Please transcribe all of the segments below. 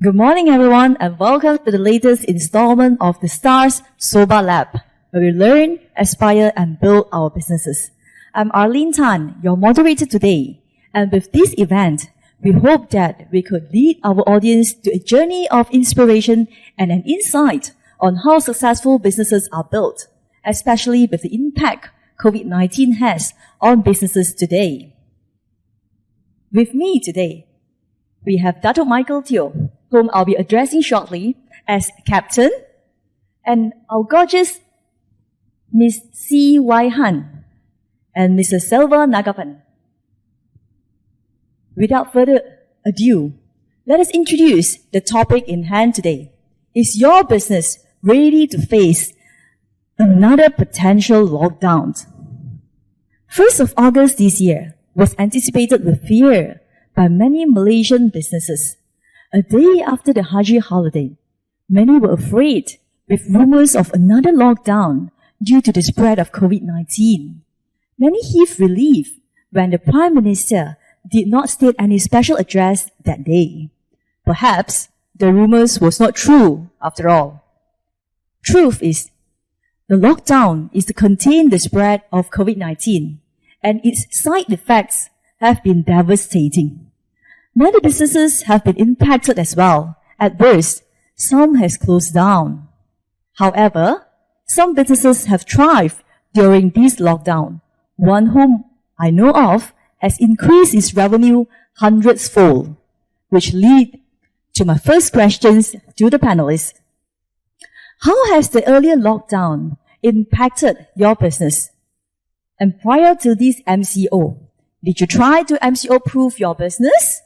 Good morning, everyone, and welcome to the latest installment of the STARS SOBA Lab, where we learn, aspire, and build our businesses. I'm Arlene Tan, your moderator today, and with this event, we hope that we could lead our audience to a journey of inspiration and an insight on how successful businesses are built, especially with the impact COVID-19 has on businesses today. With me today, we have Dato Michael Teo, whom I'll be addressing shortly as Captain, and our gorgeous Miss C. Y. Han and Mrs. Selva Nagappan. Without further ado, let us introduce the topic in hand today. Is your business ready to face another potential lockdown? 1st of August this year was anticipated with fear by many Malaysian businesses. A day after the Haji holiday, many were afraid with rumors of another lockdown due to the spread of COVID-19. Many heaved relief when the Prime Minister did not state any special address that day. Perhaps the rumors was not true after all. Truth is, the lockdown is to contain the spread of COVID-19, and its side effects have been devastating. Many businesses have been impacted as well. At worst, some has closed down. However, some businesses have thrived during this lockdown. One whom I know of has increased its revenue hundreds-fold, which lead to my first questions to the panelists. How has the earlier lockdown impacted your business? And prior to this MCO, did you try to MCO-proof your business?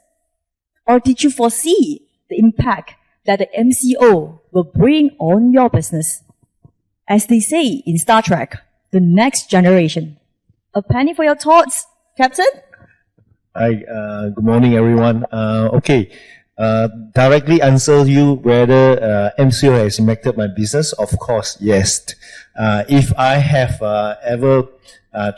Or did you foresee the impact that the MCO will bring on your business? As they say in Star Trek, the next generation. A penny for your thoughts, Captain? Hi, good morning, everyone. Directly answer you whether MCO has impacted my business. Of course, yes. If I have ever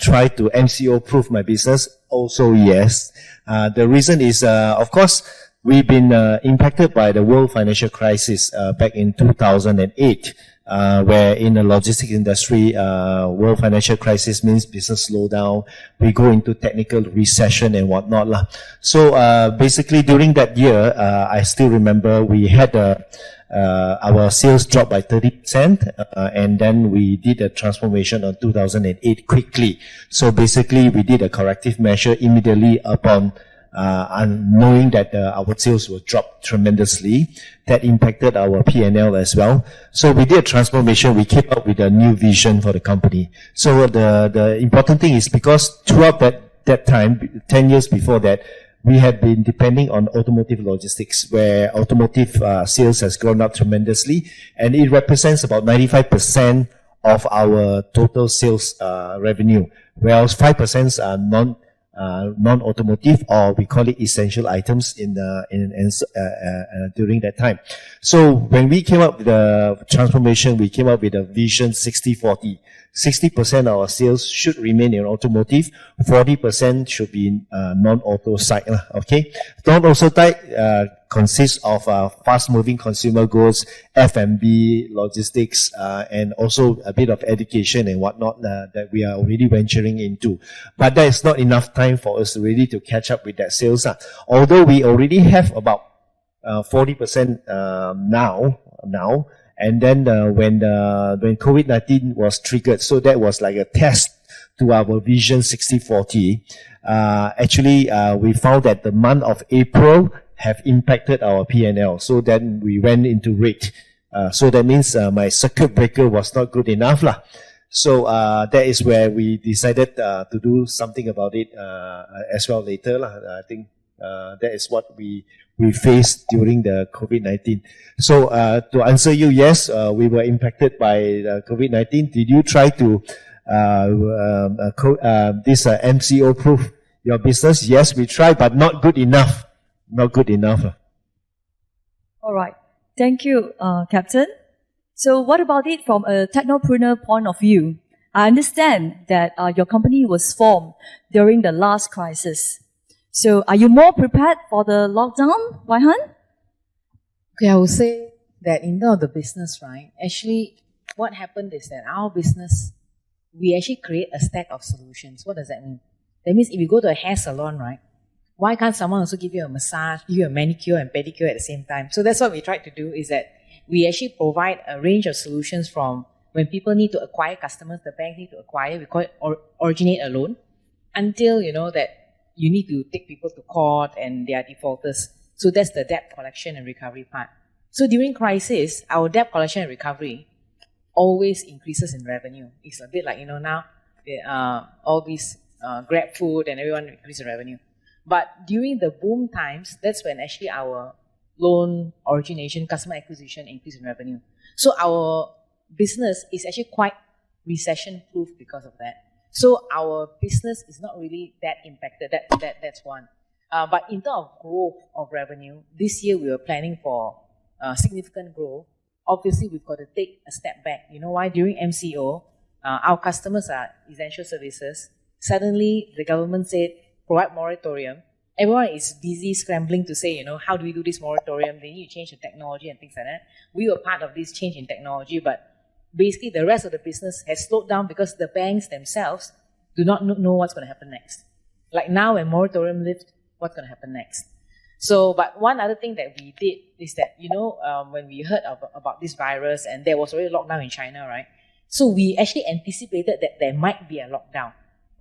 tried to MCO-proof my business, also yes. The reason is, of course, we've been impacted by the world financial crisis back in 2008, where in the logistics industry, world financial crisis means business slowdown. We go into technical recession and whatnot. So basically, during that year, I still remember we had our sales dropped by 30%, and then we did a transformation on 2008 quickly. So basically, we did a corrective measure immediately upon knowing that our sales will drop tremendously. That impacted our P&L as well. So we did a transformation. We came up with a new vision for the company. So the important thing is because throughout that time, 10 years before that, we had been depending on automotive logistics, where automotive sales has grown up tremendously, and it represents about 95% of our total sales revenue, whereas 5% are non-automotive, or we call it essential items during that time. So when we came up with the transformation, we came up with a vision 60-40. 60% of our sales should remain in automotive, 40% should be in non-auto side. Okay, non-auto side consists of fast-moving consumer goods, F&B, logistics, and also a bit of education and whatnot that we are already venturing into. But that is not enough time for us really to catch up with that sales. Although we already have about 40% now. And then when COVID-19 was triggered, so that was like a test to our vision 60-40. Actually, we found that the month of April have impacted our P&L. So then we went into red. So that means my circuit breaker was not good enough. So that is where we decided to do something about it as well later. I think that is what we faced during the COVID-19. So to answer you, yes, we were impacted by COVID-19. Did you try to MCO-proof your business? Yes, we tried, but not good enough. Not good enough. All right. Thank you, Captain. So what about it from a technopreneur point of view? I understand that your company was formed during the last crisis. So are you more prepared for the lockdown, Wai Han? Okay, I would say that in terms of the business, right, actually what happened is that our business, we actually create a stack of solutions. What does that mean? That means if you go to a hair salon, right, why can't someone also give you a massage, give you a manicure and pedicure at the same time? So that's what we tried to do, is that we actually provide a range of solutions from when people need to acquire customers, the bank need to acquire, we call it originate a loan, until, that you need to take people to court and they are defaulters. So that's the debt collection and recovery part. So during crisis, our debt collection and recovery always increases in revenue. It's a bit like, now all these Grab food and everyone increase in revenue. But during the boom times, that's when actually our loan origination, customer acquisition increase in revenue. So our business is actually quite recession-proof because of that. So our business is not really that impacted. That's one. But in terms of growth of revenue, this year we were planning for significant growth. Obviously, we've got to take a step back. You know why? During MCO, our customers are essential services. Suddenly, the government said, provide moratorium. Everyone is busy scrambling to say, how do we do this moratorium? They need to change the technology and things like that. We were part of this change in technology, but basically the rest of the business has slowed down because the banks themselves do not know what's going to happen next. Like now, when moratorium lifts, what's going to happen next? So, but one other thing that we did is that, when we heard about this virus, and there was already a lockdown in China, right? So we actually anticipated that there might be a lockdown,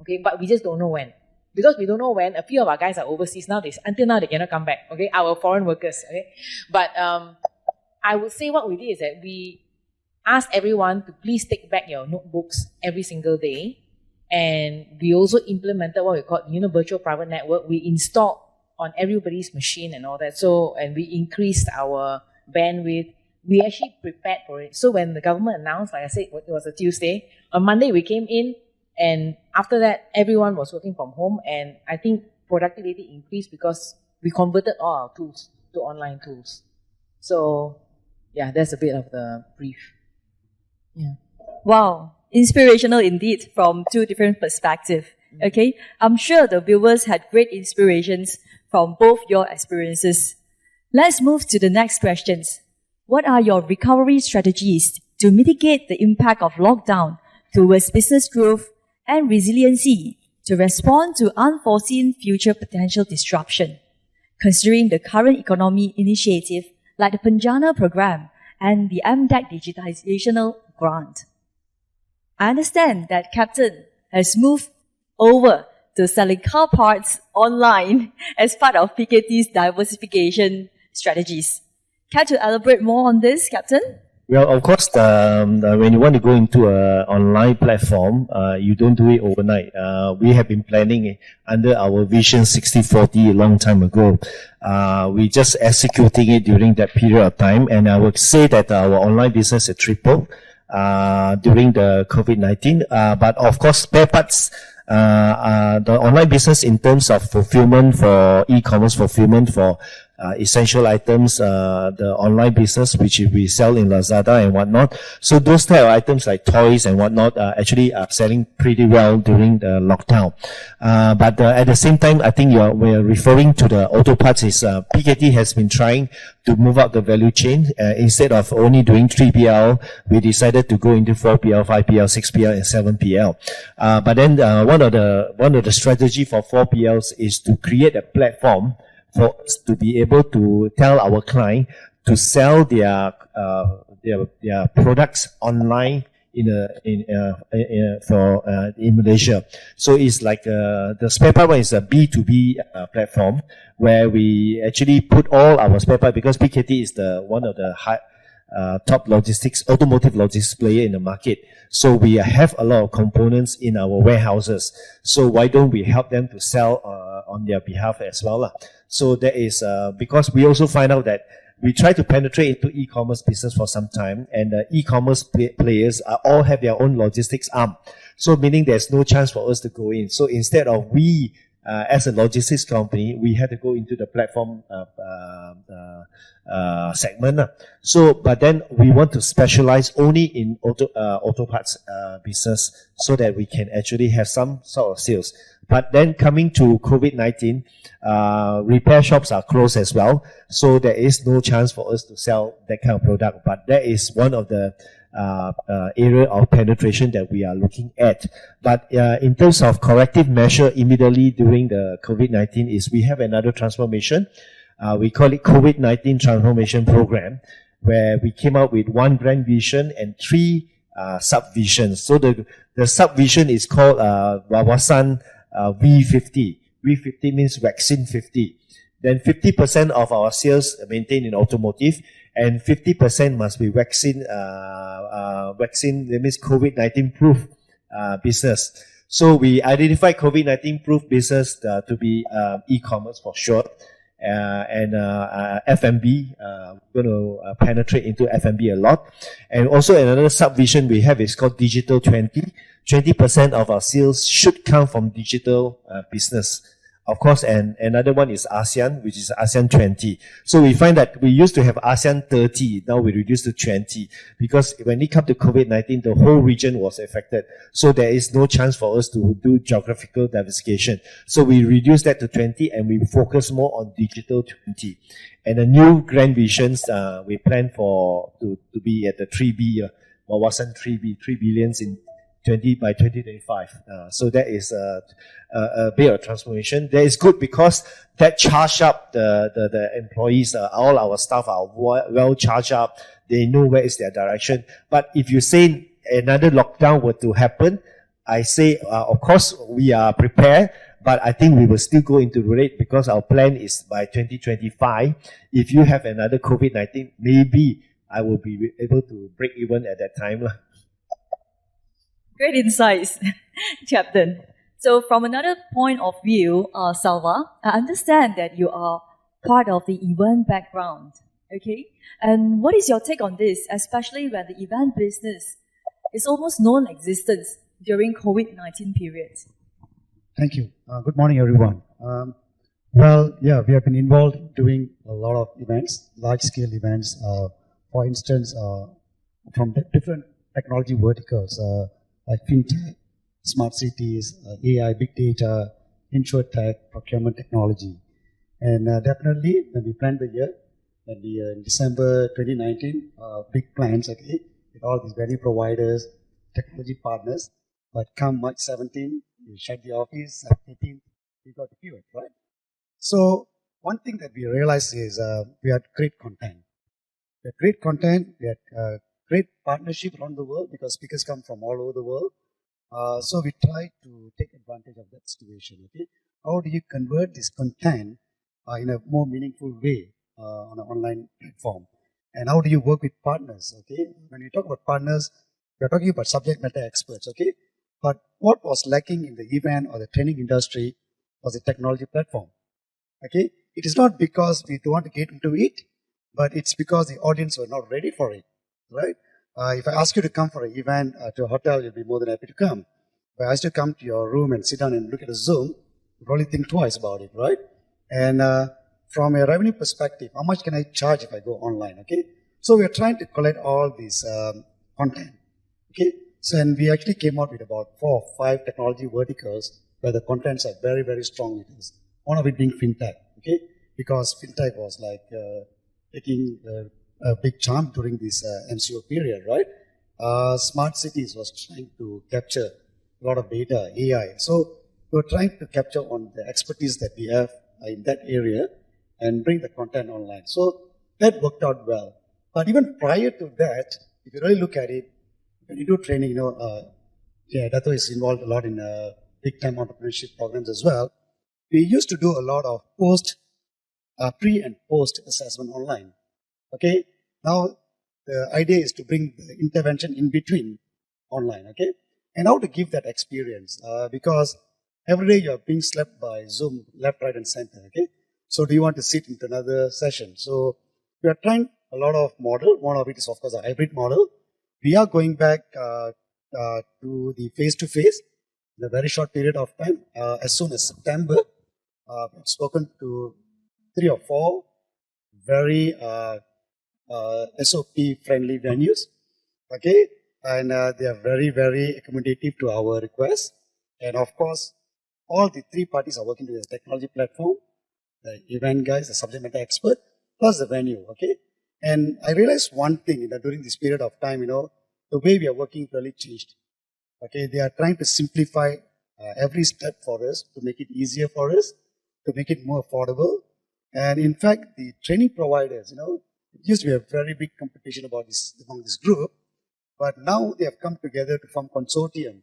okay? But we just don't know when. Because we don't know when, a few of our guys are overseas now, until now they cannot come back, okay? Our foreign workers, okay? But I would say what we did is that we asked everyone to please take back your notebooks every single day. And we also implemented what we call, virtual private network. We installed on everybody's machine and all that. So, and we increased our bandwidth. We actually prepared for it. So when the government announced, like I said, it was a Tuesday, on Monday we came in, and after that, everyone was working from home, and I think productivity increased because we converted all our tools to online tools. So, yeah, that's a bit of the brief. Yeah. Wow, inspirational indeed from two different perspectives. Okay, I'm sure the viewers had great inspirations from both your experiences. Let's move to the next questions. What are your recovery strategies to mitigate the impact of lockdown towards business growth and resiliency to respond to unforeseen future potential disruption, considering the current economy initiative like the Penjana program and the MDEC digitizational grant? I understand that Captain has moved over to selling car parts online as part of PKT's diversification strategies. Can you elaborate more on this, Captain? Well, of course, when you want to go into an online platform, you don't do it overnight. We have been planning it under our Vision 6040 a long time ago. We just executing it during that period of time, and I would say that our online business has tripled during the COVID-19. But of course, spare parts, the online business in terms of fulfillment for e-commerce fulfillment for essential items, the online business which we sell in Lazada and whatnot. So those type of items like toys and whatnot actually are selling pretty well during the lockdown. But at the same time, I think we're referring to the auto parts is PKT has been trying to move up the value chain. Instead of only doing 3PL, we decided to go into 4PL, 5PL, 6PL, and 7PL. But then one of the strategy for 4PLs is to create a platform for us to be able to tell our client to sell their products online in Malaysia. So it's like the spare part one is a B2B platform where we actually put all our spare part, because PKT is one of the top automotive logistics player in the market. So we have a lot of components in our warehouses. So why don't we help them to sell on their behalf as well? So that is because we also find out that we try to penetrate into e-commerce business for some time, and the e-commerce players all have their own logistics arm. So meaning there's no chance for us to go in. So instead of we as a logistics company, we had to go into the platform segment. So, but then we want to specialize only in auto parts business so that we can actually have some sort of sales. But then coming to COVID-19, repair shops are closed as well. So there is no chance for us to sell that kind of product. But that is one of the area of penetration that we are looking at. But in terms of corrective measure immediately during the COVID-19 is we have another transformation. We call it COVID-19 Transformation Program, where we came up with one grand vision and 3 sub-visions. So the sub-vision is called Wawasan V50. V50 means vaccine 50. Then 50% of our sales maintained in automotive, and 50% must be vaccine, that means COVID-19 proof business. So we identify COVID-19 proof business to be e-commerce for short, and F&B. We're going to penetrate into F&B a lot. And also another subvision we have is called Digital 20. 20% of our sales should come from digital business. Of course, and another one is ASEAN, which is ASEAN 20. So we find that we used to have ASEAN 30, now we reduced to 20, because when it comes to COVID-19, the whole region was affected. So there is no chance for us to do geographical diversification. So we reduced that to 20 and we focus more on digital 20. And the new grand visions, we plan for to be at the 3B, Wawasan 3B, 3 billions in by 2025. So that is a bit of transformation. That is good because that charge up the employees, all our staff are well charged up. They know where is their direction. But if you say another lockdown were to happen, I say, of course, we are prepared, but I think we will still go into rate because our plan is by 2025. If you have another COVID-19, maybe I will be able to break even at that time. Great insights, Captain. So from another point of view, Selva, I understand that you are part of the event background, okay? And what is your take on this, especially when the event business is almost non-existent during COVID-19 period? Thank you. Good morning, everyone. Well, yeah, we have been involved in doing a lot of events, large-scale events, for instance, from different technology verticals, like fintech, smart cities, AI, big data, insurtech, procurement technology. And definitely, when we planned the year, in December 2019, big plans, okay, with all these value providers, technology partners. But come March 17, we shut the office, 18th, we got to pivot, right? So one thing that we realized is we had great content. We had great content, we had great partnership around the world because speakers come from all over the world. So we try to take advantage of that situation. Okay, how do you convert this content in a more meaningful way on an online platform? And how do you work with partners? Okay, when we talk about partners, we are talking about subject matter experts. Okay, but what was lacking in the event or the training industry was a technology platform. Okay, it is not because we don't want to get into it, but it's because the audience were not ready for it. Right? If I ask you to come for an event to a hotel, you'll be more than happy to come. If I ask you to come to your room and sit down and look at a Zoom, you probably think twice about it, right? And from a revenue perspective, how much can I charge if I go online? Okay, so we are trying to collect all this content. Okay, so and we actually came out with about 4 or 5 technology verticals where the contents are very, very strong with us. One of it being fintech. Okay, because fintech was like taking a big charm during this MCO period, right? Smart cities was trying to capture a lot of data, AI. So we're trying to capture on the expertise that we have in that area and bring the content online. So that worked out well. But even prior to that, if you really look at it, when you do training, Dato is involved a lot in big-time entrepreneurship programs as well. We used to do a lot of pre and post assessment online. Okay, now the idea is to bring the intervention in between online, okay? And how to give that experience, because every day you're being slapped by Zoom, left, right, and center, okay? So do you want to sit into another session? So we are trying a lot of model. One of it is, of course, a hybrid model. We are going back to the face-to-face in a very short period of time, as soon as September. I've spoken to 3 or 4 very SOP-friendly venues, okay? And they are very, very accommodative to our requests. And of course, all the 3 parties are working together, the technology platform, the event guys, the subject matter expert, plus the venue, okay? And I realized one thing during this period of time, the way we are working really changed. Okay, they are trying to simplify every step for us to make it easier for us, to make it more affordable. And in fact, the training providers, it used to be a very big competition about this among this group, but now they have come together to form consortium,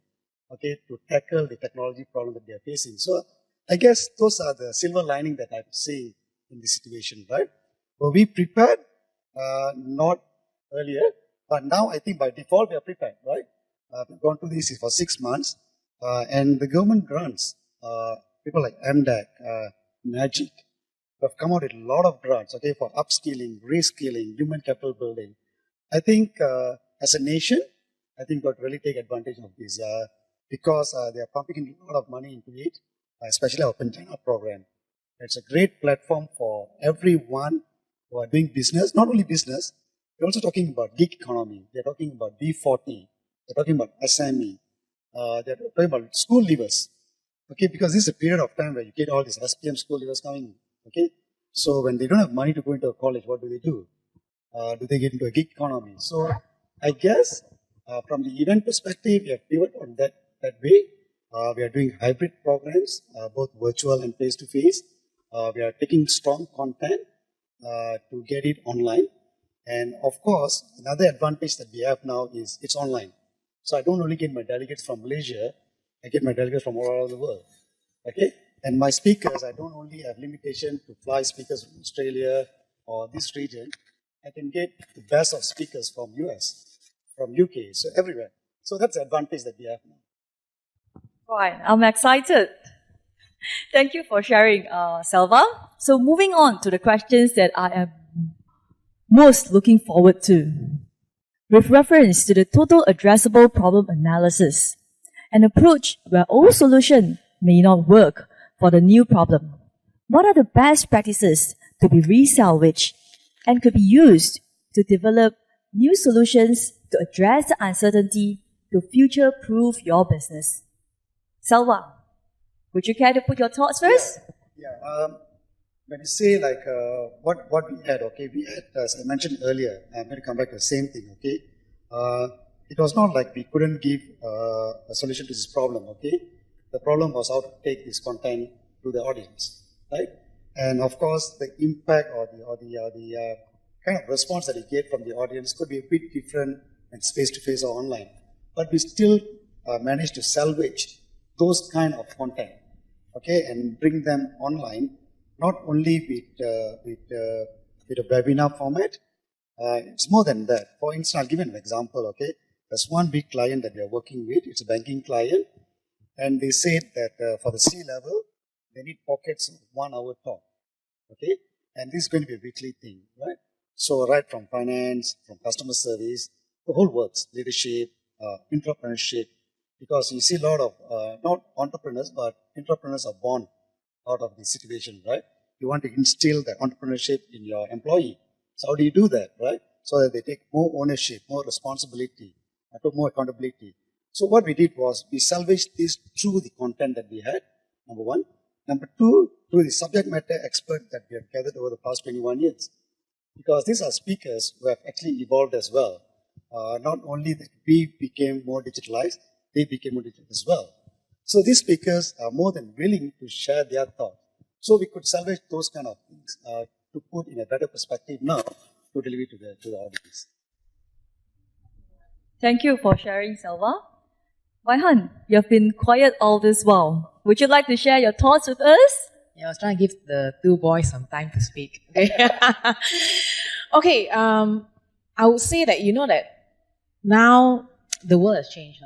okay, to tackle the technology problem that they are facing. So I guess those are the silver lining that I'm seeing in this situation, right? Well, we prepared not earlier, but now I think by default we are prepared, right? We've gone through this for 6 months, and the government grants, people like MDAC, MAICCI, have come out with a lot of grants, okay, for upskilling, reskilling, human capital building. I think as a nation, I think we've got to really take advantage of this because they are pumping in a lot of money into it, especially our Panjana program. It's a great platform for everyone who are doing business, not only business, we're also talking about gig economy, they're talking about B40, they're talking about SME, they're talking about school leavers, okay, because this is a period of time where you get all these SPM school leavers coming in, okay. So when they don't have money to go into a college, what do they do? Do they get into a gig economy? So I guess from the event perspective, we have pivoted on that way. We are doing hybrid programs, both virtual and face-to-face. We are taking strong content to get it online. And of course, another advantage that we have now is it's online. So I don't only get my delegates from Malaysia, I get my delegates from all over the world. Okay? And my speakers, I don't only have limitation to fly speakers from Australia or this region. I can get the best of speakers from US, from UK, so everywhere. So that's the advantage that we have now. Fine, I'm excited. Thank you for sharing, Selva. So moving on to the questions that I am most looking forward to. With reference to the total addressable problem analysis, an approach where all solutions may not work for the new problem. What are the best practices to be resalvaged and could be used to develop new solutions to address the uncertainty to future-proof your business? Selva, would you care to put your thoughts first? Yeah. When you say like what we had, okay, we had, as I mentioned earlier, I'm going to come back to the same thing, okay. It was not like we couldn't give a solution to this problem, okay. The problem was how to take this content to the audience, right? And of course, the impact or the kind of response that you get from the audience could be a bit different when it's face-to-face or online. But we still managed to salvage those kind of content, okay, and bring them online, not only with a webinar format. It's more than that. For instance, I'll give you an example, okay. There's one big client that we are working with. It's a banking client. And they said that for the C-level, they need pockets of 1 hour talk, okay? And this is going to be a weekly thing, right? So right from finance, from customer service, the whole works, leadership, entrepreneurship, because you see a lot of, not entrepreneurs, but entrepreneurs are born out of this situation, right? You want to instill that entrepreneurship in your employee. So how do you do that, right? So that they take more ownership, more responsibility, took more accountability. So what we did was we salvaged this through the content that we had, number one. Number two, through the subject matter expert that we have gathered over the past 21 years. Because these are speakers who have actually evolved as well. Not only that we became more digitalized, they became more digital as well. So these speakers are more than willing to share their thoughts. So we could salvage those kind of things to put in a better perspective now to deliver to the audience. Thank you for sharing, Selva. Waihan, you have been quiet all this while. Would you like to share your thoughts with us? Yeah, I was trying to give the 2 boys some time to speak. Okay, okay. I would say that that now the world has changed.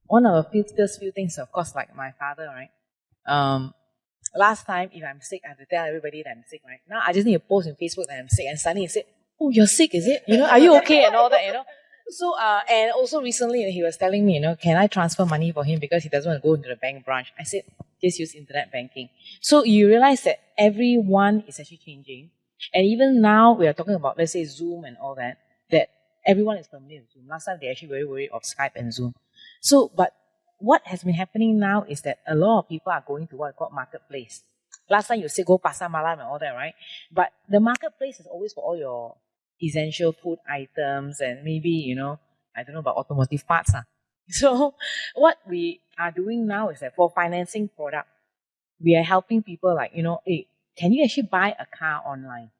One of the first few things, of course, like my father, right? Last time, if I'm sick, I have to tell everybody that I'm sick, right? Now I just need to post on Facebook that I'm sick, and suddenly he said, "Oh, you're sick, is it? Are you okay?" and all that, So, and also recently he was telling me, can I transfer money for him because he doesn't want to go into the bank branch. I said, just use internet banking. So you realize that everyone is actually changing. And even now, we are talking about, let's say, Zoom and all that, that everyone is familiar with Zoom. Last time, they're actually very worried of Skype and Zoom. So, but what has been happening now is that a lot of people are going to what is called marketplace. Last time you say go pasar malam and all that, right? But the marketplace is always for all your essential food items and maybe, I don't know about automotive parts. So what we are doing now is that for financing product, we are helping people like, hey, can you actually buy a car online?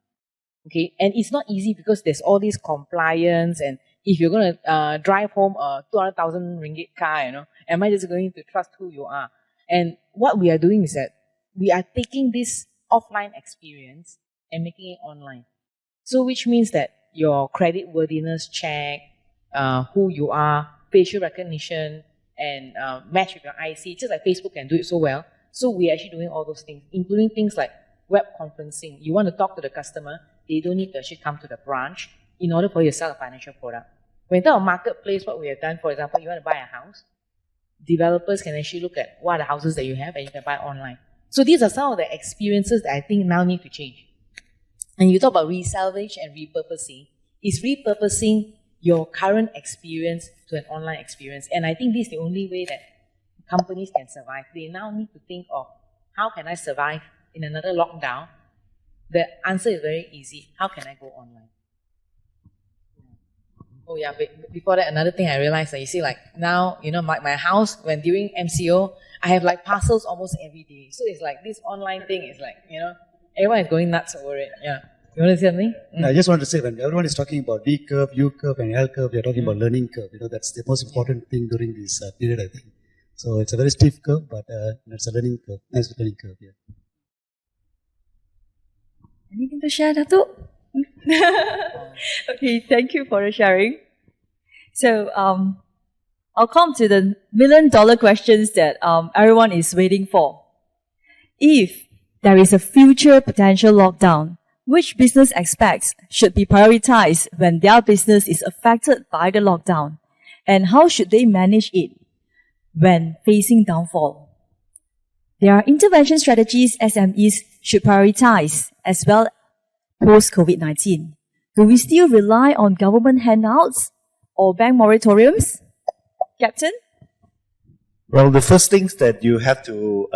Okay, and it's not easy because there's all this compliance, and if you're going to drive home a 200,000 ringgit car, am I just going to trust who you are? And what we are doing is that we are taking this offline experience and making it online. So which means that your credit worthiness check, who you are, facial recognition, and match with your IC, just like Facebook can do it so well. So we are actually doing all those things, including things like web conferencing. You want to talk to the customer, they don't need to actually come to the branch in order for you to sell a financial product. When you talk about marketplace, what we have done, for example, you want to buy a house, developers can actually look at what are the houses that you have and you can buy online. So these are some of the experiences that I think now need to change. And you talk about resalvage and repurposing. Is repurposing your current experience to an online experience. And I think this is the only way that companies can survive. They now need to think of, how can I survive in another lockdown? The answer is very easy. How can I go online? Oh yeah, before that, another thing I realized, you see, like now, my house, when during MCO, I have like parcels almost every day. So it's like this online thing is like, everyone is going nuts over it. Yeah. You want to say something? I just want to say, when everyone is talking about V curve, U curve, and L curve, we are talking about learning curve. That's the most important thing during this period, I think. So it's a very stiff curve, but it's a learning curve. Nice learning curve, yeah. Anything to share, Dato? Okay, thank you for the sharing. So, I'll come to the million-dollar questions that everyone is waiting for. If there is a future potential lockdown, which business aspects should be prioritized when their business is affected by the lockdown? And how should they manage it when facing downfall? There are intervention strategies SMEs should prioritize as well post-COVID-19. Do we still rely on government handouts or bank moratoriums? Captain? Well, the first things that you have to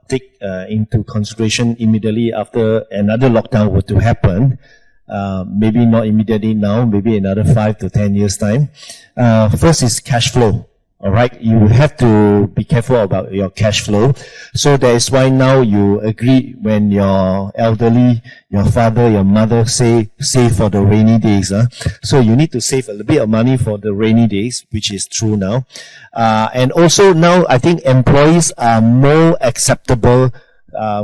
take into consideration immediately after another lockdown were to happen, maybe not immediately now, maybe another 5 to 10 years' time. First is cash flow. All right, you have to be careful about your cash flow. So that is why now you agree when your elderly, your father, your mother say save for the rainy days. So you need to save a little bit of money for the rainy days, which is true now. And also now I think employees are more acceptable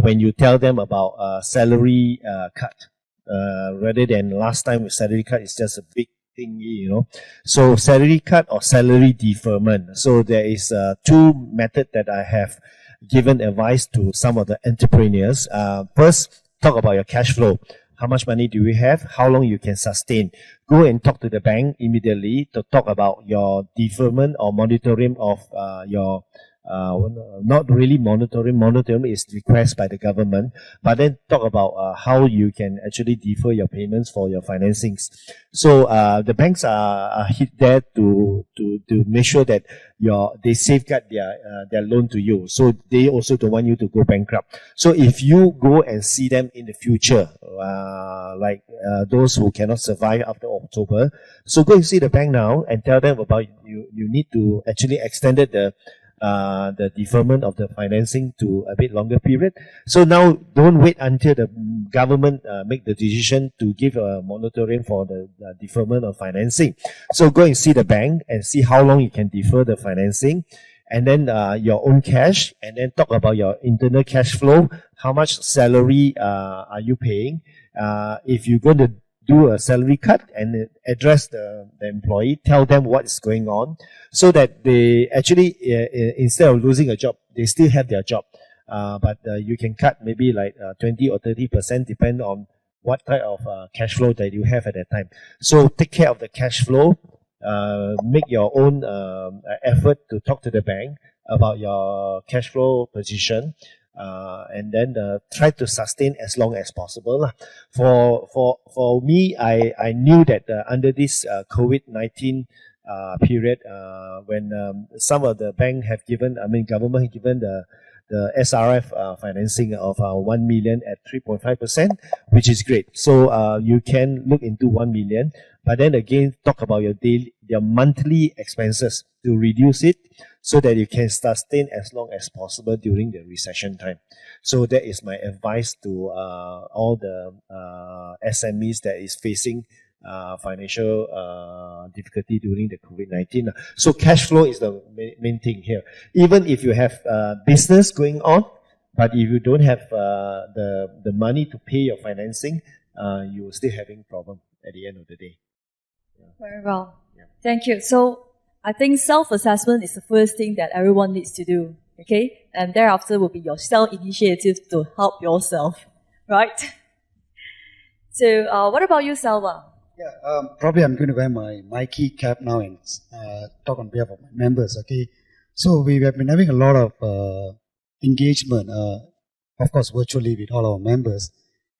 when you tell them about salary cut rather than last time with salary cut is just a big thingy, So salary cut or salary deferment. So there is two methods that I have given advice to some of the entrepreneurs. First, talk about your cash flow. How much money do you have? How long you can sustain? Go and talk to the bank immediately to talk about your deferment or moratorium of your not really moratorium. Moratorium is requested by the government, but then talk about how you can actually defer your payments for your financings. So the banks are hit there to make sure that they safeguard their loan to you. So they also don't want you to go bankrupt. So if you go and see them in the future, like those who cannot survive after October, so go and see the bank now and tell them about you need to actually extend the deferment of the financing to a bit longer period. So now don't wait until the government make the decision to give a moratorium for the deferment of financing. So go and see the bank and see how long you can defer the financing, and then your own cash, and then talk about your internal cash flow. How much salary are you paying? If you're going to do a salary cut and address the employee, tell them what is going on, so that they actually, instead of losing a job, they still have their job. But you can cut maybe like 20 or 30%, depending on what type of cash flow that you have at that time. So take care of the cash flow, make your own effort to talk to the bank about your cash flow position, and then try to sustain as long as possible lah. For me, I knew that under this COVID-19 period, when some of the bank have given, government have given the SRF financing of 1 million at 3.5%, which is great. So you can look into 1 million, but then again, talk about your monthly expenses to reduce it so that you can sustain as long as possible during the recession time. So that is my advice to all the SMEs that is facing financial difficulty during the COVID-19. So cash flow is the main thing here. Even if you have business going on, but if you don't have the money to pay your financing, you will still having problem at the end of the day. Very well. Yeah. Thank you. So I think self-assessment is the first thing that everyone needs to do. Okay? And thereafter will be your self-initiative to help yourself. Right? So what about you, Selva? Yeah, probably I'm going to wear my MAICCI cap now and talk on behalf of my members. Okay, so we have been having a lot of engagement, of course, virtually with all our members.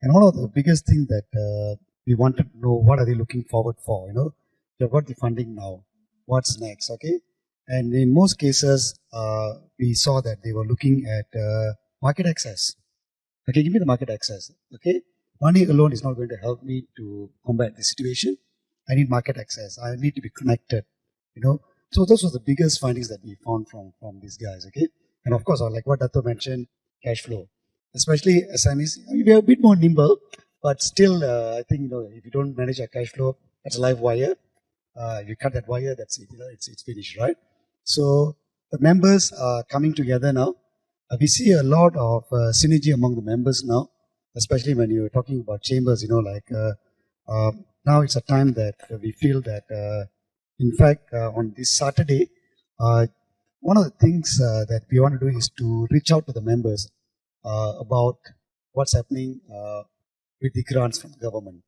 And one of the biggest thing that we wanted to know, what are they looking forward for? You know, you've got the funding now. What's next? Okay, and in most cases, we saw that they were looking at market access. Okay, give me the market access. Okay. Money alone is not going to help me to combat the situation. I need market access. I need to be connected, you know. So those were the biggest findings that we found from these guys, okay? And of course, like what Dato mentioned, cash flow. Especially SMEs, we are a bit more nimble, but still, I think, you know, if you don't manage your cash flow, that's a live wire. You cut that wire, that's it, you know, it's finished, right? So the members are coming together now. We see a lot of synergy among the members now. Especially when you're talking about chambers, you know, like now it's a time that we feel that, in fact, on this Saturday, one of the things that we want to do is to reach out to the members about what's happening with the grants from the government.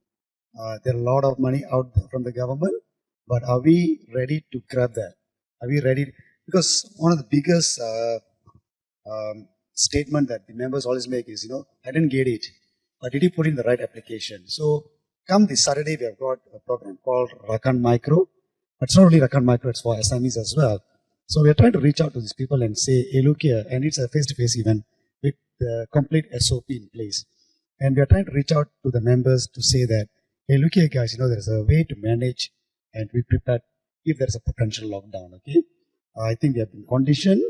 There are a lot of money out there from the government, but are we ready to grab that? Are we ready? Because one of the biggest statement that the members always make is, you know, I didn't get it, but did you put in the right application? So come this Saturday, we have got a program called Rakan Micro, but it's not only Rakan Micro, it's for SMEs as well. So we are trying to reach out to these people and say, hey, look here, and it's a face-to-face event with the complete SOP in place. And we are trying to reach out to the members to say that, hey, look here guys, you know, there's a way to manage and be prepared if there's a potential lockdown, okay? I think we have been conditioned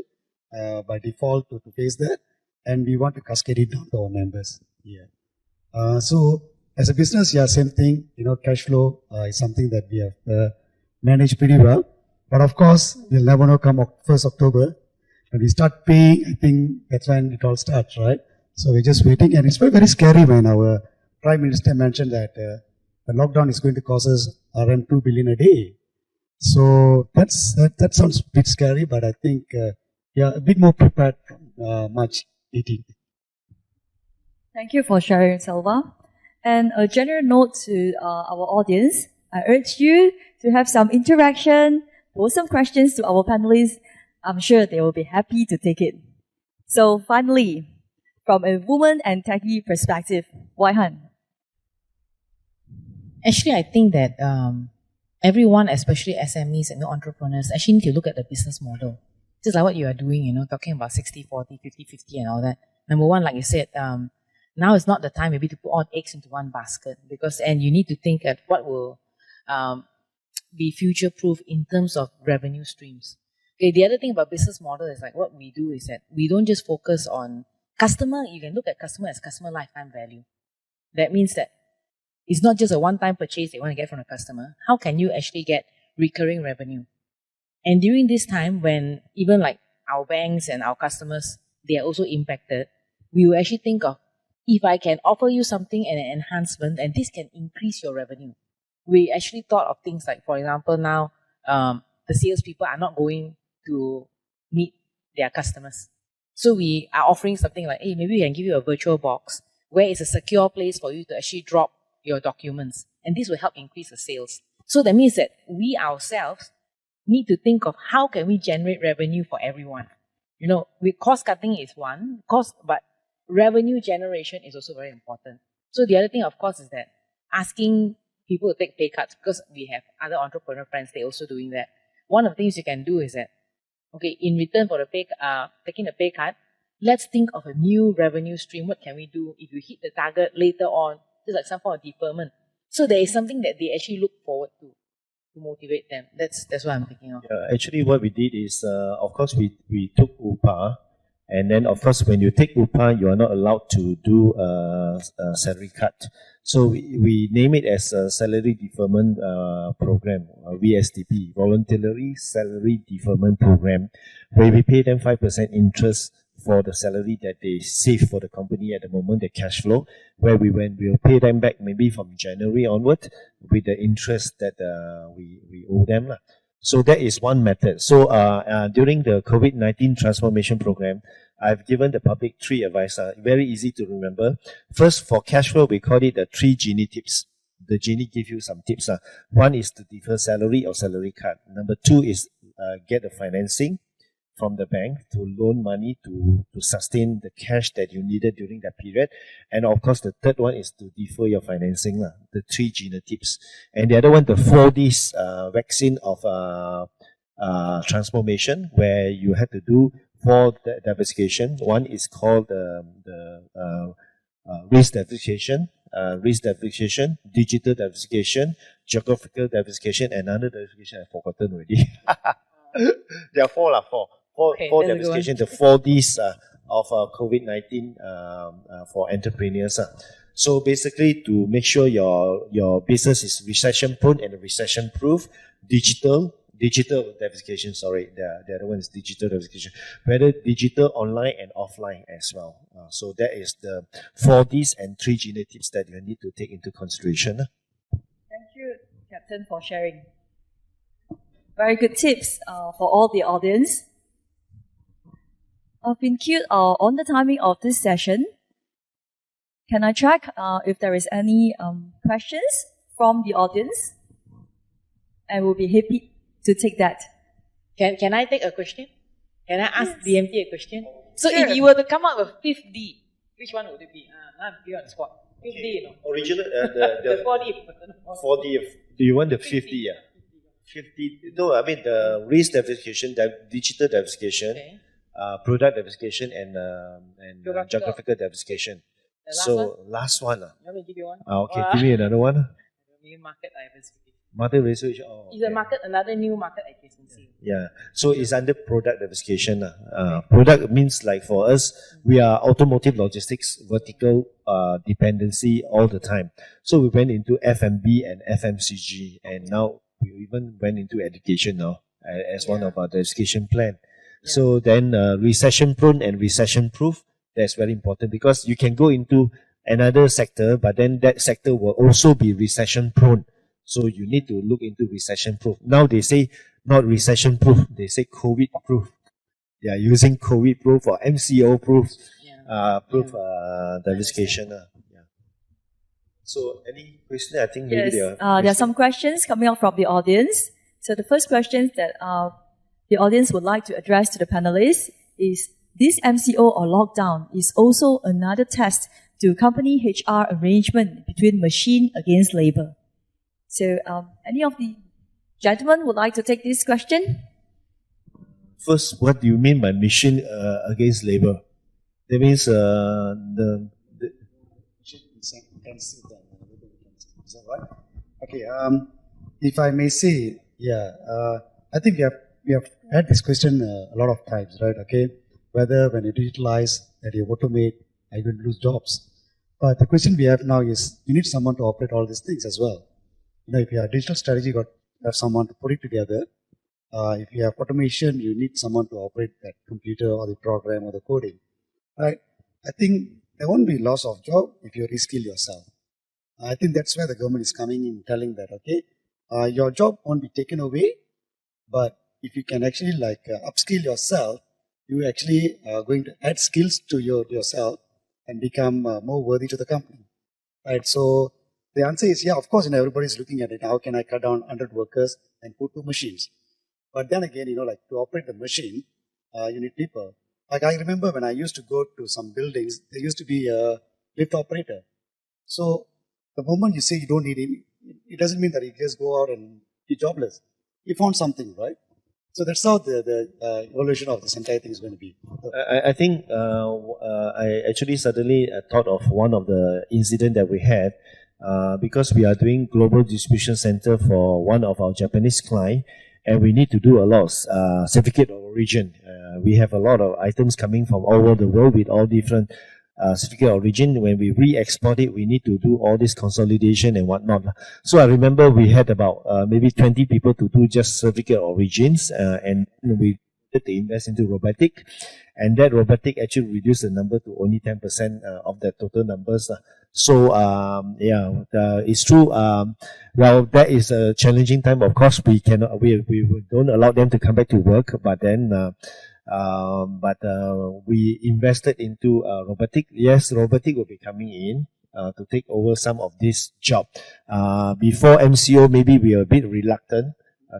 by default to face that, and we want to cascade it down to our members. Yeah. So as a business, yeah, same thing. You know, cash flow is something that we have managed pretty well. But of course, we'll never know come 1st October. When we start paying, I think that's when it all starts, right? So we're just waiting, and it's very, very scary when our Prime Minister mentioned that the lockdown is going to cost us around 2 billion a day. So that sounds a bit scary, but I think yeah, a bit more prepared from March 18th. Thank you for sharing, Selva. And a general note to our audience, I urge you to have some interaction, pose some questions to our panelists. I'm sure they will be happy to take it. So finally, from a woman and techie perspective, Wai Han. Actually, I think that everyone, especially SMEs and entrepreneurs, actually need to look at the business model. Just like what you are doing, you know, talking about 60-40, 50-50 and all that. Number one, like you said, now is not the time maybe to put all eggs into one basket, and you need to think at what will be future-proof in terms of revenue streams. Okay, the other thing about business model is like what we do is that we don't just focus on customer. You can look at customer as customer lifetime value. That means that it's not just a one-time purchase they want to get from a customer. How can you actually get recurring revenue? And during this time when even like our banks and our customers, they are also impacted, we will actually think of, if I can offer you something and an enhancement, and this can increase your revenue. We actually thought of things like, for example, now the salespeople are not going to meet their customers. So we are offering something like, hey, maybe we can give you a virtual box where it's a secure place for you to actually drop your documents. And this will help increase the sales. So that means that we ourselves need to think of how can we generate revenue for everyone. cost cutting is one, but revenue generation is also very important. So the other thing, of course, is that asking people to take pay cuts, because we have other entrepreneur friends, they're also doing that. One of the things you can do is that, okay, in return for taking the pay cut, let's think of a new revenue stream. What can we do if you hit the target later on? Just like some form of deferment. So there is something that they actually look forward to motivate them. That's what I'm thinking of. Actually, what we did is, of course, we took UPA, and then, of course, when you take UPA, you are not allowed to do a salary cut. So we name it as a salary deferment program, VSDP, Voluntary Salary Deferment Program, where we pay them 5% interest for the salary that they save for the company at the moment, the cash flow, where we'll pay them back maybe from January onward with the interest that we owe them. So that is one method. So during the COVID-19 transformation program, I've given the public 3 advice, very easy to remember. First, for cash flow, we call it the 3 genie tips. The genie give you some tips. One is to defer salary or salary cut. Number 2 is get the financing from the bank to loan money to sustain the cash that you needed during that period. And of course, the third one is to defer your financing, the 3 genie tips. And the other one, the 4Ds vaccine of transformation, where you had to do 4 diversification. One is called the risk diversification, digital diversification, geographical diversification, and another diversification I've forgotten already. There are 4 four diversification, the 4Ds of COVID-19 for entrepreneurs. So basically, to make sure your business is recession prone and recession proof, digital diversification, the other one is digital diversification, whether digital, online and offline as well. So that is the 4Ds and 3 genie tips that you need to take into consideration. Thank you, Captain, for sharing. Very good tips for all the audience. I've been queued on the timing of this session. Can I check if there is any questions from the audience? I will be happy to take that. Can I take a question? Can I ask DMT a question? So Sure. if you were to come up with 5th D, which one would it be? I'm here on the spot. 5th D, Original, the 4D. 4D. Do you want the 50? 50. No, I mean the risk diversification, digital diversification, Okay. Product diversification, and geographical diversification. The last So one? last one. You want me to give you one? Okay, give me another one. Maybe market diversification. Market research. Is a market another new market adjacency? Yeah. So it's under product diversification. Product means, like, for us, we are automotive logistics vertical dependency all the time. So we went into F&B and FMCG, and now we even went into education now as one of our diversification plan. Yeah. So then recession prone and recession proof, that's very important, because you can go into another sector, but then that sector will also be recession prone. So you need to look into recession proof. Now they say not recession proof, they say COVID proof. They are using COVID proof or MCO proof, diversification. Yeah. So any question? I think maybe Yes, there are some questions coming up from the audience. So the first question that the audience would like to address to the panelists is, this MCO or lockdown is also another test to company HR arrangement between machine against labor. So any of the gentlemen would like to take this question? First, what do you mean by machine against labor? That means the Is that right? Okay. If I may say, I think we have had this question a lot of times, right? Okay, whether when you digitalize, that you automate, are you going to lose jobs? But the question we have now is, you need someone to operate all these things as well. You know, if you have digital strategy, you have someone to put it together. If you have automation, you need someone to operate that computer or the program or the coding, right? I think there won't be loss of job if you reskill yourself. I think that's where the government is coming in, telling that, okay, your job won't be taken away, but if you can actually upskill yourself, you actually are going to add skills to yourself and become more worthy to the company, right? So the answer is, of course, everybody's looking at it. How can I cut down 100 workers and put 2 machines? But then again, to operate the machine, you need people. Like I remember when I used to go to some buildings, there used to be a lift operator. So the moment you say you don't need him, it doesn't mean that he just go out and be jobless. He found something, right? So that's how the evolution of this entire thing is going to be. I think I actually suddenly thought of one of the incident that we had because we are doing global distribution center for one of our Japanese client, and we need to do a lot of certificate of origin. We have a lot of items coming from all over the world with all different certificate of origin. When we re-export it, we need to do all this consolidation and whatnot. So I remember we had about maybe 20 people to do just certificate of origins, and we did to invest into robotic, and that robotic actually reduced the number to only 10% of the total numbers. So it's true. Well, that is a challenging time. Of course, we cannot, we don't allow them to come back to work, but then we invested into robotic. Yes, robotic will be coming in to take over some of this job. Before MCO, maybe we were a bit reluctant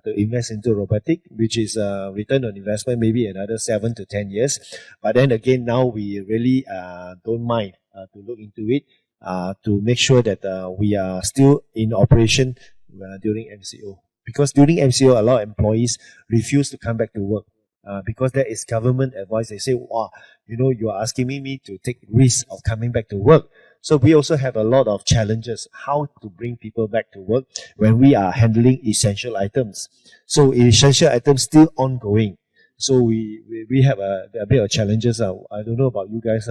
to invest into robotic, which is return on investment maybe another 7 to 10 years. But then again, now we really don't mind to look into it to make sure that we are still in operation during MCO. Because during MCO, a lot of employees refuse to come back to work. Because there is government advice. They say, wow, you are asking me to take risk of coming back to work. So we also have a lot of challenges how to bring people back to work when we are handling essential items. So essential items still ongoing. So we have a bit of challenges. I don't know about you guys.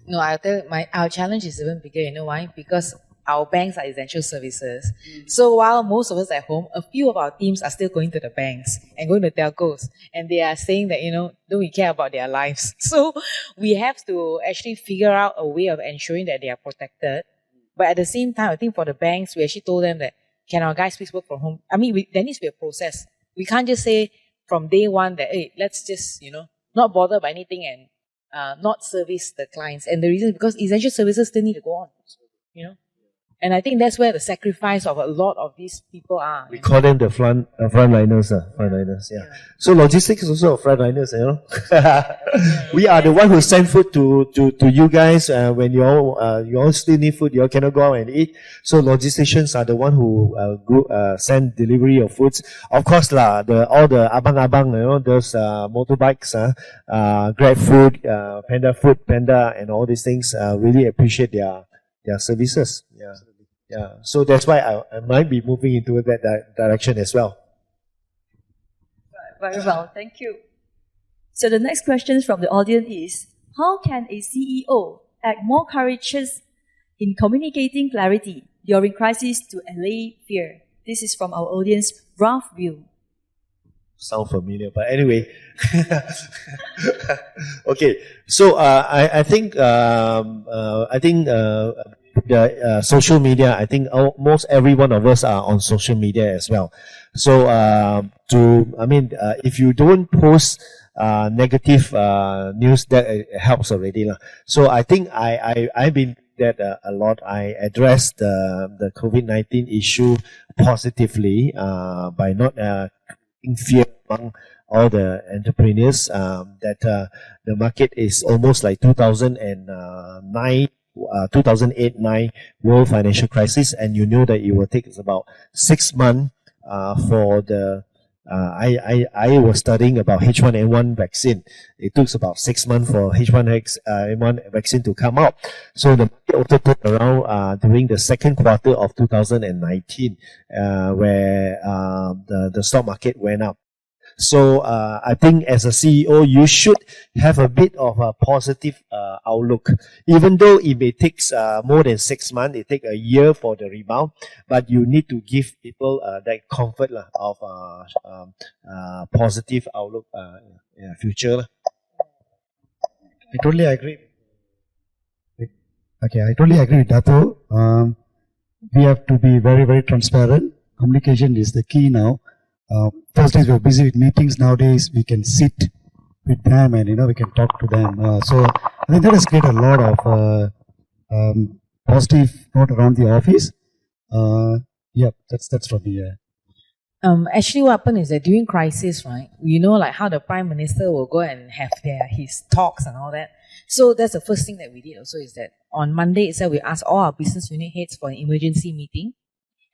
No, I'll tell you, our challenge is even bigger. You know why? Because our banks are essential services. So while most of us at home, a few of our teams are still going to the banks and going to telcos. And they are saying that, don't we care about their lives? So we have to actually figure out a way of ensuring that they are protected. But at the same time, I think for the banks, we actually told them that, can our guys please work from home? I mean, there needs to be a process. We can't just say from day one that, hey, let's just, not bother by anything and not service the clients. And the reason is because essential services still need to go on, And I think that's where the sacrifice of a lot of these people are. We call them the frontliners. Frontliners, yeah. So logistics is also frontliners, We are the one who send food to you guys when you all still need food. You all cannot go out and eat. So logisticians are the one who send delivery of foods. Of course, all the abang, those motorbikes, Grab Food, Panda, and all these things. Really appreciate their services. Yeah. So that's why I might be moving into that direction as well. Very well, thank you. So the next question from the audience is, how can a CEO act more courageous in communicating clarity during crisis to allay fear? This is from our audience, Ralph Will. Sound familiar, but anyway. Okay, so I think the social media, I think most every one of us are on social media as well. So if you don't post negative news, that helps already. So I think I've been that a lot. I addressed the COVID-19 issue positively by not creating fear among all the entrepreneurs that the market is almost like 2008-9 world financial crisis, and that it will take us about 6 months for the I was studying about H1N1 vaccine. It took about 6 months for H1N1 vaccine to come out. So the market also turned around during the second quarter of 2019, where the stock market went up. So I think as a CEO, you should have a bit of a positive outlook. Even though it may take more than 6 months, it takes a year for the rebound, but you need to give people that comfort of positive outlook in the future. I totally agree. Okay, I totally agree with Dato. We have to be very, very transparent. Communication is the key now. First days we're busy with meetings. Nowadays we can sit with them and we can talk to them. So I think that has created a lot of positive note around the office. Yeah, that's from me. Actually, what happened is that during crisis, right, you know, like how the Prime Minister will go and have his talks and all that. So that's the first thing that we did also, is that on Monday itself, we asked all our business unit heads for an emergency meeting.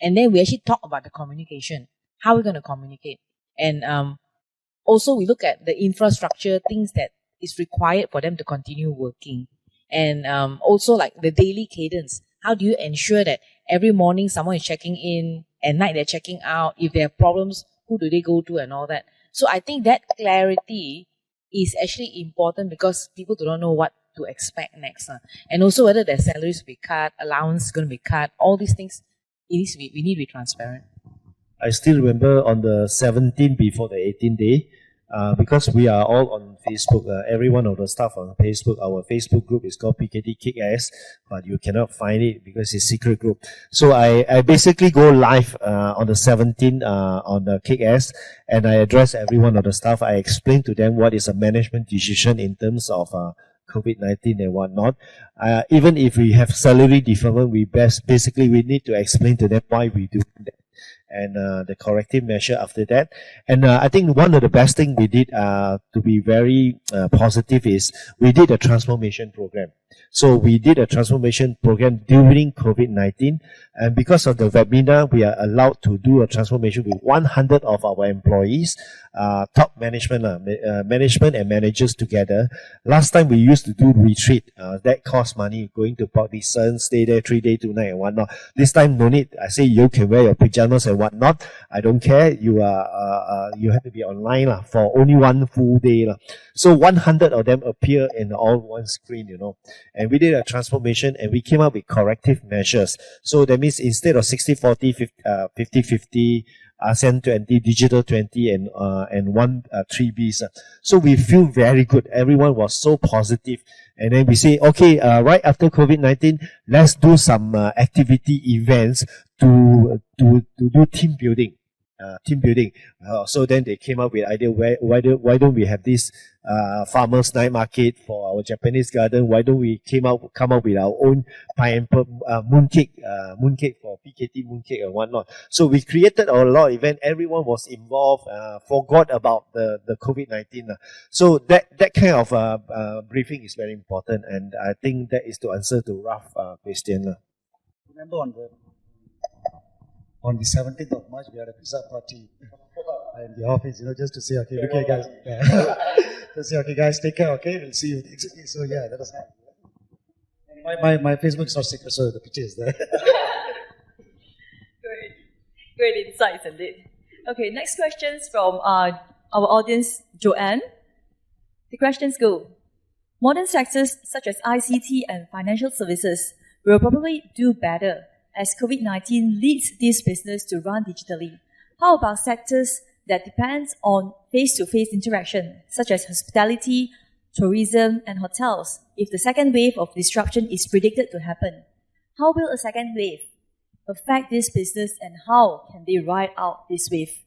And then we actually talk about the communication, how we're going to communicate. And also we look at the infrastructure, things that is required for them to continue working. And also like the daily cadence. How do you ensure that every morning someone is checking in, at night they're checking out? If there are problems, who do they go to and all that? So I think that clarity is actually important, because people do not know what to expect next. And also whether their salaries will be cut, allowance is going to be cut, all these things, we need to be transparent. I still remember on the 17th before the 18th day, because we are all on Facebook, every one of the staff on Facebook, our Facebook group is called PKT Kick-Ass, but you cannot find it because it's a secret group. So I basically go live on the 17th on the Kick-Ass, and I address every one of the staff. I explain to them what is a management decision in terms of COVID-19 and whatnot. Even if we have salary deferment, we need to explain to them why we do that, and the corrective measure after that. And I think one of the best thing we did to be very positive is we did a transformation program. So we did a transformation program during COVID-19, and because of the webinar, we are allowed to do a transformation with 100 of our employees, top management, management and managers together. Last time we used to do retreat, that cost money, going to Port Dickson, stay there 3 days, 2 nights and whatnot. This time no need. I say you can wear your pajamas and whatnot. I don't care. You have to be online for only 1 full day. So 100 of them appear in all one screen, you know. And we did a transformation, and we came up with corrective measures. So that means instead of 60-40, 50-50, ASEAN 20, digital 20, and 3Bs. So we feel very good. Everyone was so positive. And then we say, okay, right after COVID-19, let's do some activity events to do team building. So then they came up with idea, why don't we have this farmers night market for our Japanese garden? Why don't we come up with our own pineapple mooncake for PKT mooncake and whatnot? So we created a lot of event. Everyone was involved. Forgot about the COVID-19. So that kind of briefing is very important, and I think that is to answer to Ralph's question. Remember on the 17th of March, we had a pizza party in the office, just to say, okay, look here, guys. Just say, okay, guys, take care, okay? We'll see you next week. So, yeah, that was nice. My Facebook is not secret, so the picture is there. Great insights indeed. Okay, next questions from our audience, Joanne. The questions go. Modern sectors such as ICT and financial services will probably do better as COVID-19 leads this business to run digitally. How about sectors that depend on face-to-face interaction, such as hospitality, tourism, and hotels, if the second wave of disruption is predicted to happen? How will a second wave affect this business, and how can they ride out this wave?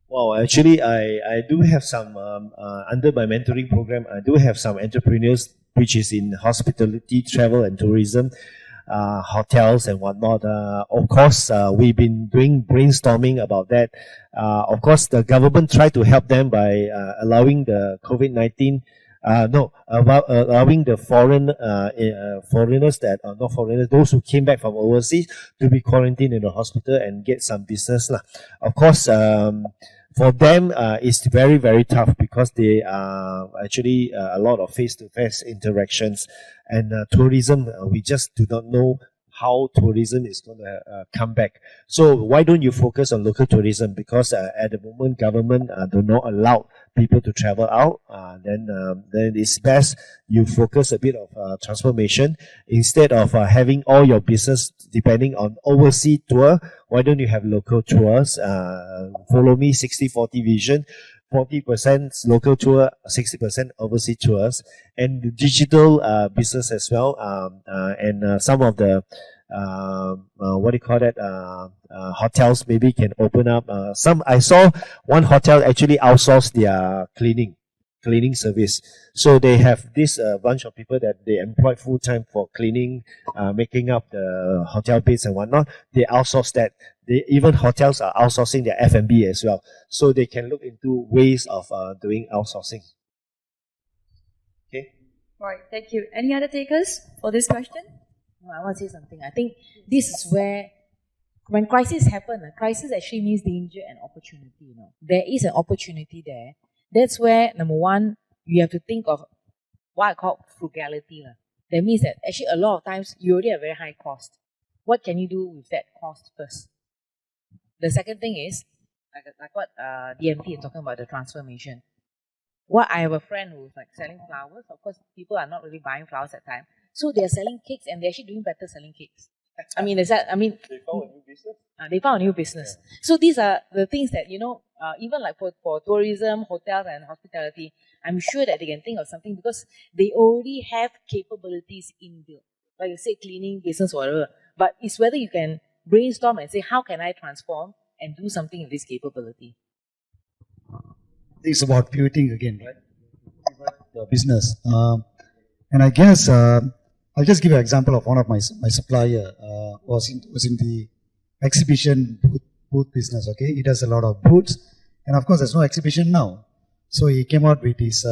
Well, actually, I do have some, under my mentoring program, I do have some entrepreneurs which is in hospitality, travel and tourism, hotels and whatnot. Of course, we've been doing brainstorming about that. Of course, the government tried to help them by allowing the COVID-19, allowing the foreigners that are not foreigners, those who came back from overseas, to be quarantined in the hospital and get some business. Of course, for them, it's very, very tough because they are actually a lot of face-to-face interactions. And tourism, we just do not know how tourism is going to come back. So why don't you focus on local tourism? Because at the moment, government do not allow people to travel out. Then it's best you focus a bit of transformation. Instead of having all your business depending on overseas tour, why don't you have local tours? Follow me, 60-40 vision. 40% local tour, 60% overseas tours, and the digital business as well, and some of the hotels maybe can open up. I saw one hotel actually outsource their cleaning cleaning service. So they have this bunch of people that they employ full time for cleaning, making up the hotel beds and whatnot. They outsource that. Even hotels are outsourcing their F&B as well. So they can look into ways of doing outsourcing. Okay. Right, thank you. Any other takers for this question? No, I want to say something. I think this is where, when crisis happen, crisis actually means danger and opportunity. There is an opportunity there. That's where, number one, you have to think of what I call frugality. That means that actually a lot of times you already have very high cost. What can you do with that cost first? The second thing is, like what DMT is talking about, the transformation. I have a friend who's like selling flowers. Of course, people are not really buying flowers at time. So they're selling cakes and they're actually doing better selling cakes. They found a new business. They found a new business. Yeah. So these are the things that, even like for tourism, hotels and hospitality, I'm sure that they can think of something because they already have capabilities inbuilt. Like you say, cleaning, business, whatever. But it's whether you can brainstorm and say, how can I transform and do something with this capability? It's about pivoting again, right? Pivot the business. And I guess I'll just give you an example of one of my supplier was in the exhibition booth business. Okay, he does a lot of booths, and of course there's no exhibition now. So he came out with his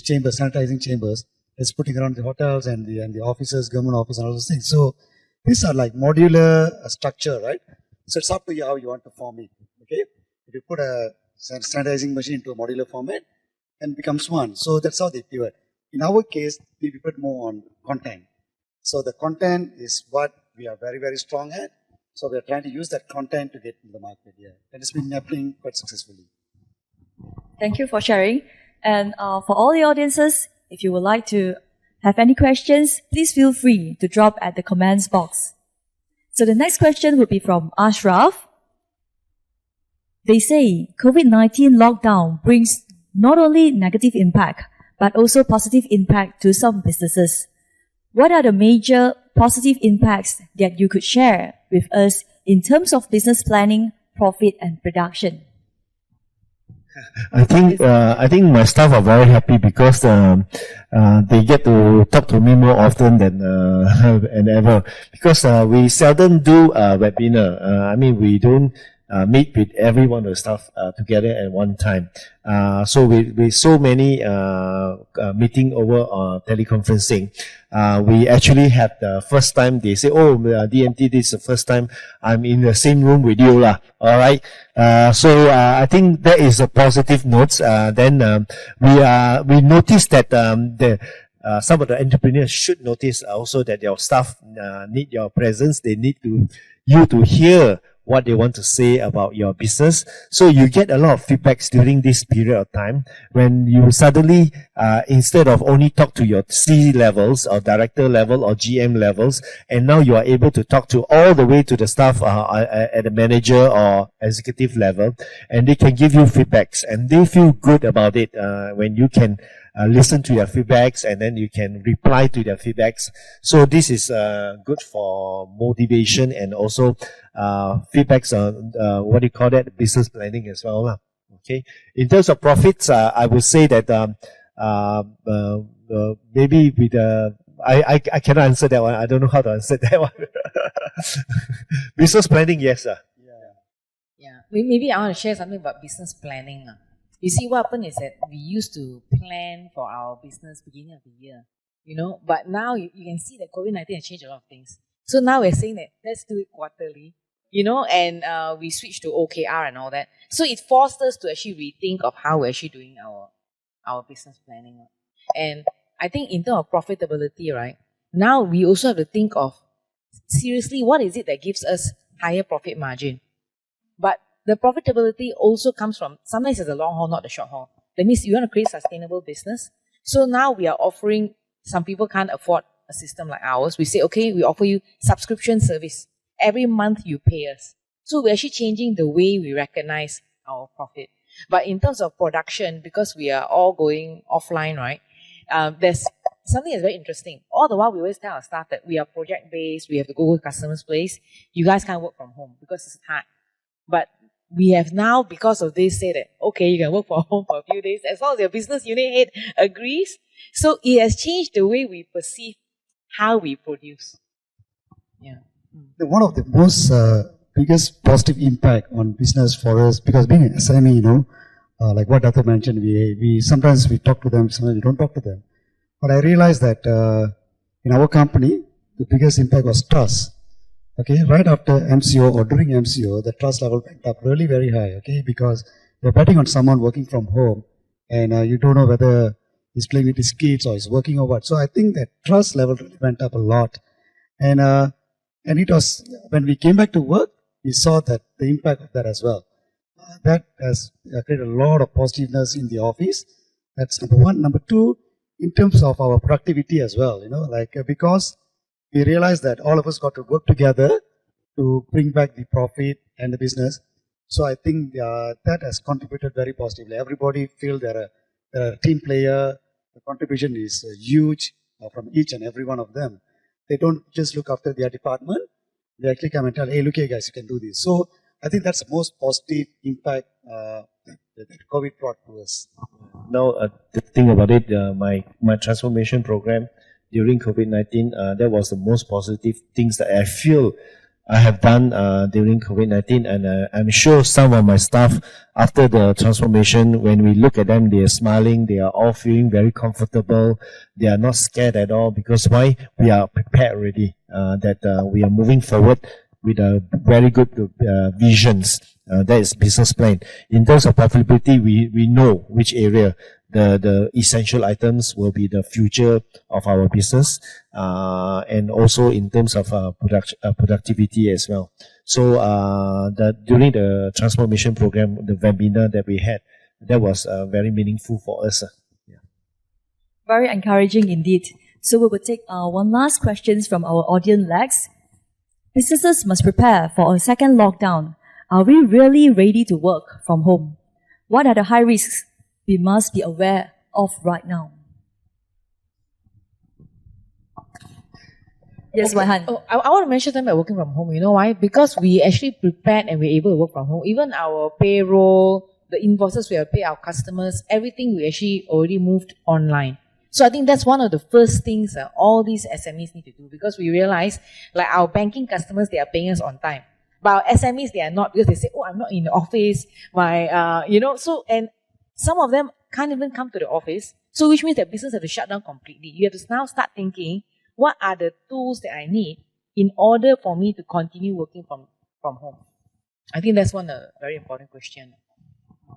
chambers, sanitizing chambers, that's putting around the hotels and the offices, government office, and all those things. So these are like modular structure, right? So it's up to you how you want to form it. Okay, if you put a sanitizing machine into a modular format, and becomes one. So that's how they pivot. In our case, we pivot more on content. So the content is what we are very, very strong at. So we are trying to use that content to get in the market. Yeah, and it's been happening quite successfully. Thank you for sharing. And for all the audiences, if you would like to have any questions, please feel free to drop at the comments box. So the next question would be from Ashraf. They say COVID-19 lockdown brings not only negative impact, but also positive impact to some businesses. What are the major positive impacts that you could share with us in terms of business planning, profit, and production? I think my staff are very happy because they get to talk to me more often than ever. Because we seldom do a webinar. We don't meet with every one of the staff together at one time. So with so many meeting over teleconferencing, we actually had the first time they say, oh, DMT, this is the first time I'm in the same room with you. All right. So I think that is a positive note. Then we noticed that some of the entrepreneurs should notice also that your staff need your presence. They need you to hear what they want to say about your business. So you get a lot of feedbacks during this period of time when you suddenly, instead of only talk to your C levels or director level or GM levels, and now you are able to talk to all the way to the staff at the manager or executive level, and they can give you feedbacks and they feel good about it when you can listen to their feedbacks and then you can reply to their feedbacks. So this is good for motivation and also feedbacks on what do you call that, business planning as well. Okay. In terms of profits, I would say that maybe with I cannot answer that one. I don't know how to answer that one. Business planning, yes. Yeah. Maybe I want to share something about business planning. You see, what happened is that we used to plan for our business beginning of the year, but now you can see that COVID-19 has changed a lot of things. So now we're saying that let's do it quarterly, and we switched to OKR and all that. So it forced us to actually rethink of how we're actually doing our business planning. And I think in terms of profitability, right, now we also have to think of, seriously, what is it that gives us higher profit margin? But the profitability also comes from, sometimes it's the long haul, not the short haul. That means you want to create sustainable business. So now we are offering, some people can't afford a system like ours. We say, okay, we offer you subscription service. Every month you pay us. So we're actually changing the way we recognize our profit. But in terms of production, because we are all going offline, right, there's something that's very interesting. All the while we always tell our staff that we are project-based, we have to go to customers' place. You guys can't work from home because it's hard. But we have now, because of this, said that, okay, you can work from home for a few days as long as your business unit head agrees. So it has changed the way we perceive how we produce. Yeah. One of the most biggest positive impact on business for us, because being an SME, like what Dato mentioned, we sometimes we talk to them, sometimes we don't talk to them. But I realized that in our company, the biggest impact was trust. Okay, right after MCO or during MCO, the trust level went up really very high. Okay, because you're betting on someone working from home, and you don't know whether he's playing with his kids or he's working or what. So I think that trust level really went up a lot, and it was when we came back to work, we saw that the impact of that as well. That has created a lot of positiveness in the office. That's number one. Number two, in terms of our productivity as well. Because we realized that all of us got to work together to bring back the profit and the business. So I think that has contributed very positively. Everybody feels they're a team player. The contribution is huge from each and every one of them. They don't just look after their department. They actually come and tell, hey, look here guys, you can do this. So I think that's the most positive impact that COVID brought to us. Now, the thing about it, my transformation program during COVID-19, that was the most positive things that I feel I have done during COVID-19, and I'm sure some of my staff, after the transformation, when we look at them, they are smiling, they are all feeling very comfortable, they are not scared at all, because why? We are prepared already, that we are moving forward with a very good visions. That is business plan. In terms of profitability, we know which area the essential items will be the future of our business, and also in terms of productivity as well. So during the transformation program, the webinar that we had, that was very meaningful for us. Yeah. Very encouraging indeed. So we will take one last question from our audience, Lex. Businesses must prepare for a second lockdown. Are we really ready to work from home? What are the high risks we must be aware of right now? Yes, Waihan. I want to mention them by working from home. You know why? Because we actually prepared and we're able to work from home. Even our payroll, the invoices we have paid our customers, everything we actually already moved online. So I think that's one of the first things all these SMEs need to do, because we realize, like our banking customers, they are paying us on time. But our SMEs, they are not, because they say, oh, I'm not in the office. And some of them can't even come to the office. So which means that business have to shut down completely. You have to now start thinking, what are the tools that I need in order for me to continue working from home? I think that's one very important question.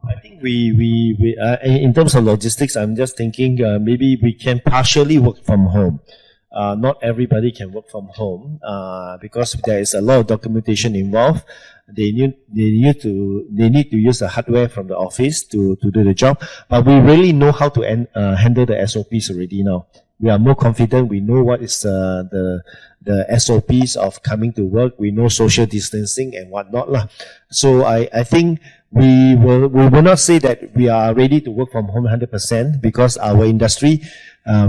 I think we in terms of logistics, I'm just thinking maybe we can partially work from home. Not everybody can work from home because there is a lot of documentation involved. They need to use the hardware from the office to do the job. But we really know how to handle the SOPs already now. We are more confident. We know what is the SOPs of coming to work. We know social distancing and whatnot lah. So I think we will not say that we are ready to work from home 100%, because our industry,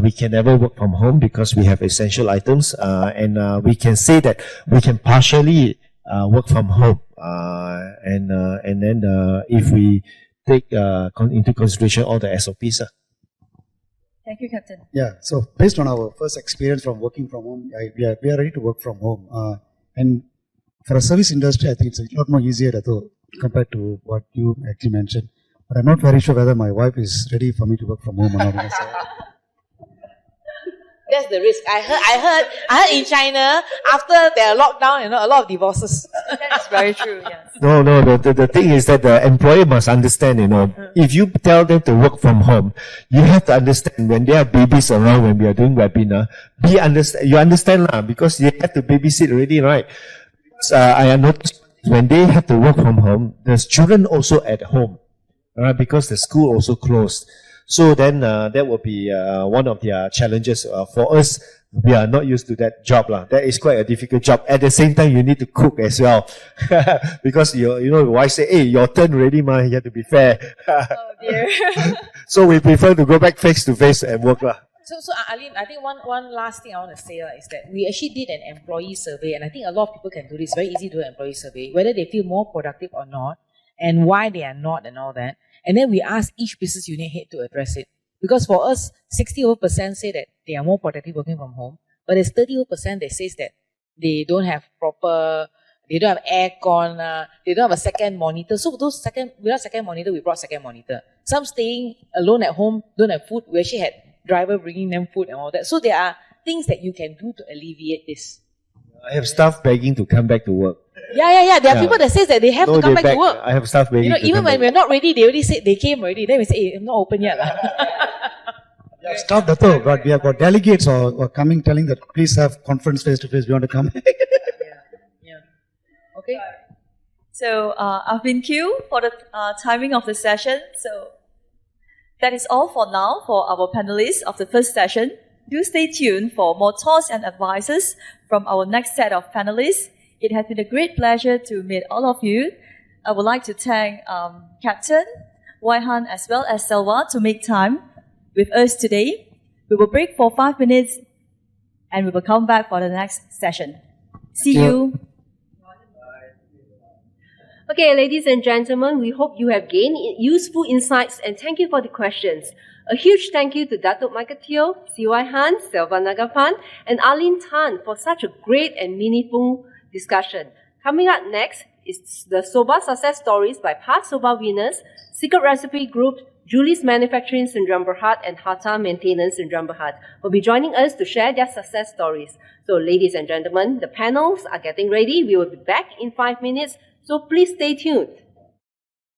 we can never work from home because we have essential items, and we can say that we can partially work from home, and then if we take into consideration all the SOPs. Thank you, Captain. Yeah, so based on our first experience from working from home, we are ready to work from home. And for a service industry, I think it's a lot more easier compared to what you actually mentioned. But I'm not very sure whether my wife is ready for me to work from home or not. That's the risk. I heard in China, after their lockdown, a lot of divorces. That is very true, yes. No, the thing is that the employer must understand, if you tell them to work from home, you have to understand when there are babies around when we are doing webinar, you understand because you have to babysit already, right? I noticed when they have to work from home, there's children also at home, right? Because the school also closed. So then that will be one of their challenges for us. We are not used to that job lah. That is quite a difficult job. At the same time, you need to cook as well, because your wife say, "Hey, your turn already, ma. You have to be fair." Oh dear. So we prefer to go back face to face and work lah. So Arlene, I think one last thing I want to say is that we actually did an employee survey, and I think a lot of people can do this. Very easy to do an employee survey, whether they feel more productive or not. and why they are not and all that. And then we ask each business unit head to address it. Because for us, 60% say that they are more productive working from home, but there's 30% that says that they don't have aircon, they don't have a second monitor. So without second monitor, we brought second monitor. Some staying alone at home, don't have food. We actually had driver bringing them food and all that. So there are things that you can do to alleviate this. I have staff begging to come back to work. Yeah. There are people that says that they have to come back to work. I have staff begging. Even when we're not ready, they already said they came already. Then we say, hey, I'm not open yet. Staff, Dato, but we have got delegates who are coming telling that please have conference face to face. We want to come. Yeah. Okay. So I've been queued for the timing of the session. So that is all for now for our panelists of the first session. Do stay tuned for more thoughts and advices from our next set of panelists. It has been a great pleasure to meet all of you. I would like to thank Captain Waihan as well as Selva to make time with us today. We will break for 5 minutes and we will come back for the next session. See you. Okay, ladies and gentlemen, we hope you have gained useful insights and thank you for the questions. A huge thank you to Dato MAICCI, C.Y. Han, Selva Nagappan, and Arlene Tan for such a great and meaningful discussion. Coming up next is the SOBA success stories by past SOBA winners, Secret Recipe Group, Juris Manufacturing Sdn Bhd, and Hata Maintenance Sdn Bhd will be joining us to share their success stories. So, ladies and gentlemen, the panels are getting ready. We will be back in 5 minutes, so please stay tuned.